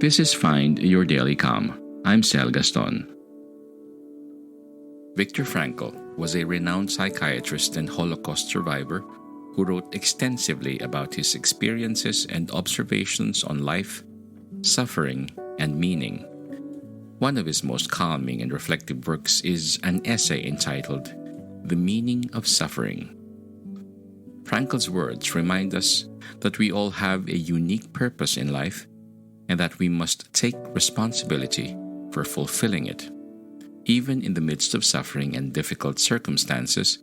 This is Find Your Daily Calm. I'm Sel Gaston. Viktor Frankl was a renowned psychiatrist and Holocaust survivor who wrote extensively about his experiences and observations on life, suffering, and meaning. One of his most calming and reflective works is an essay entitled The Meaning of Suffering. Frankl's words remind us that we all have a unique purpose in life and that we must take responsibility for fulfilling it. Even in the midst of suffering and difficult circumstances,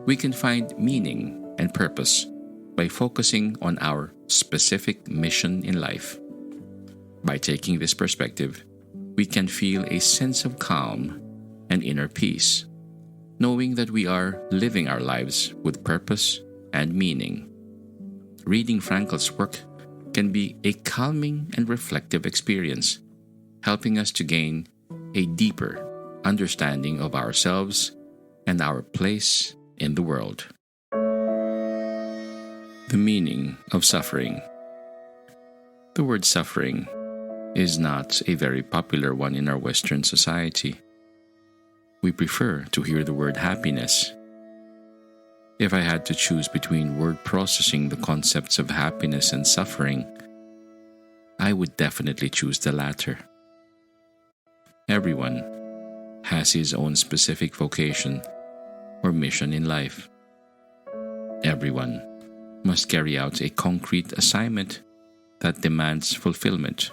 we can find meaning and purpose by focusing on our specific mission in life. By taking this perspective, we can feel a sense of calm and inner peace, knowing that we are living our lives with purpose and meaning. Reading Frankl's work can be a calming and reflective experience, helping us to gain a deeper understanding of ourselves and our place in the world. The meaning of suffering. The word suffering is not a very popular one in our Western society. We prefer to hear the word happiness. If I had to choose between word processing the concepts of happiness and suffering, I would definitely choose the latter. Everyone has his own specific vocation or mission in life. Everyone must carry out a concrete assignment that demands fulfillment.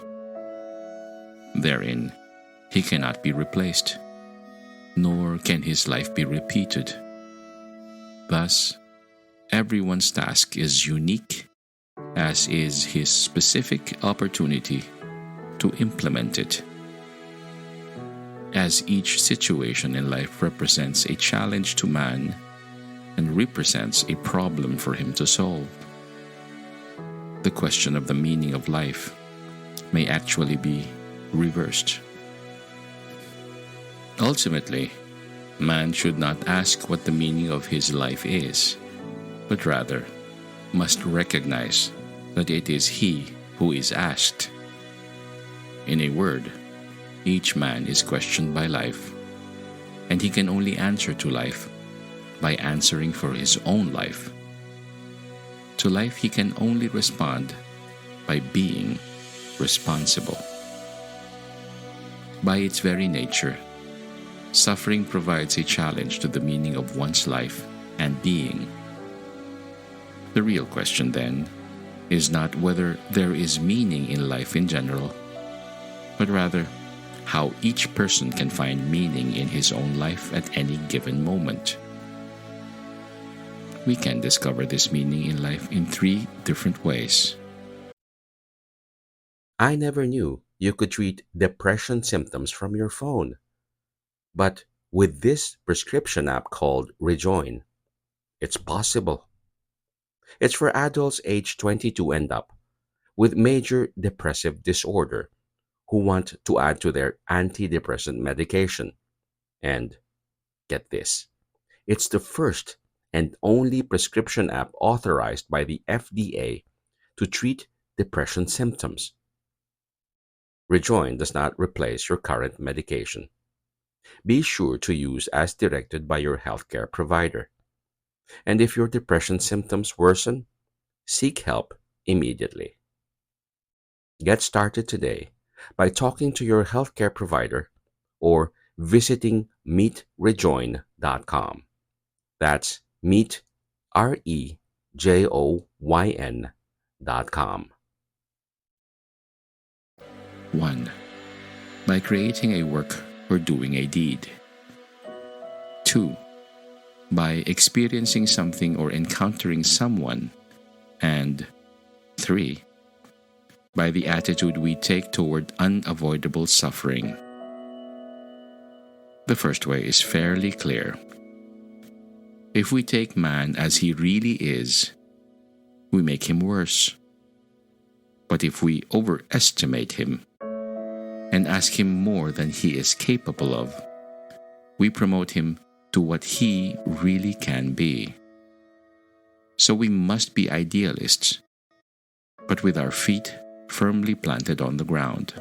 Therein, he cannot be replaced, nor can his life be repeated. Thus, everyone's task is unique, as is his specific opportunity to implement it. As each situation in life represents a challenge to man and represents a problem for him to solve, the question of the meaning of life may actually be reversed. Ultimately, man should not ask what the meaning of his life is, but rather must recognize that it is he who is asked. In a word, each man is questioned by life, and he can only answer to life by answering for his own life. To life he can only respond by being responsible. By its very nature, suffering provides a challenge to the meaning of one's life and being. The real question, then, is not whether there is meaning in life in general, but rather how each person can find meaning in his own life at any given moment. We can discover this meaning in life in 3 different ways. I never knew you could treat depression symptoms from your phone. But with this prescription app called Rejoin, it's possible. It's for adults aged 22 and up with major depressive disorder who want to add to their antidepressant medication. And get this, it's the first and only prescription app authorized by the FDA to treat depression symptoms. Rejoin does not replace your current medication. Be sure to use as directed by your healthcare provider. And if your depression symptoms worsen, seek help immediately. Get started today by talking to your healthcare provider or visiting meetrejoin.com. That's meet, REJOYN.com. 1. By creating a work or doing a deed. 2. By experiencing something or encountering someone. And 3. By the attitude we take toward unavoidable suffering. The first way is fairly clear. If we take man as he really is, we make him worse. But if we overestimate him and ask him more than he is capable of, we promote him to what he really can be. So we must be idealists, but with our feet firmly planted on the ground.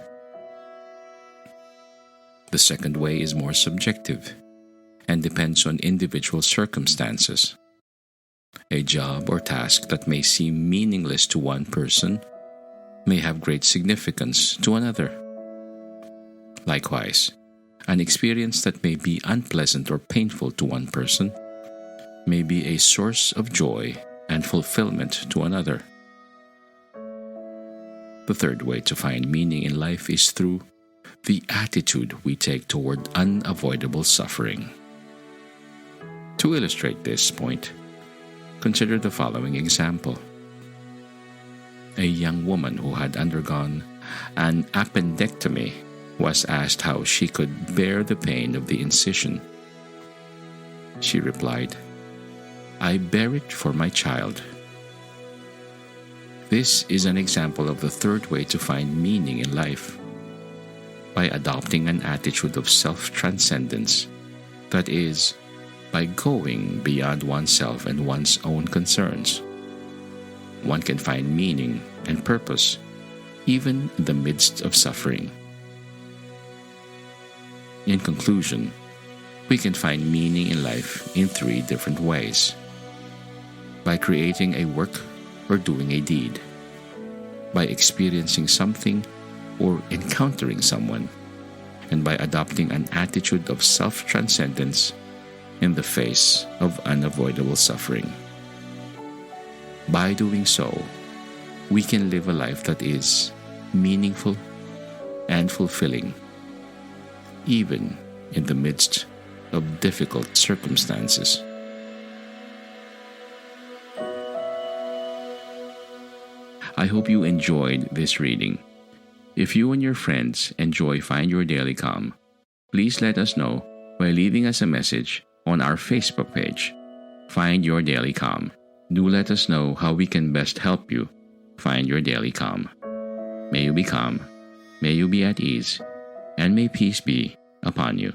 The second way is more subjective and depends on individual circumstances. A job or task that may seem meaningless to one person may have great significance to another. Likewise, an experience that may be unpleasant or painful to one person may be a source of joy and fulfillment to another. The third way to find meaning in life is through the attitude we take toward unavoidable suffering. To illustrate this point, consider the following example. A young woman who had undergone an appendectomy was asked how she could bear the pain of the incision. She replied, "I bear it for my child." This is an example of the third way to find meaning in life. By adopting an attitude of self-transcendence, that is, by going beyond oneself and one's own concerns, one can find meaning and purpose even in the midst of suffering. In conclusion, we can find meaning in life in three different ways. By creating a work or doing a deed, by experiencing something or encountering someone, and by adopting an attitude of self-transcendence in the face of unavoidable suffering. By doing so, we can live a life that is meaningful and fulfilling, even in the midst of difficult circumstances. I hope you enjoyed this reading. If you and your friends enjoy Find Your Daily Calm, please let us know by leaving us a message on our Facebook page, Find Your Daily Calm. Do let us know how we can best help you find your daily calm. May you be calm, may you be at ease, and may peace be upon you.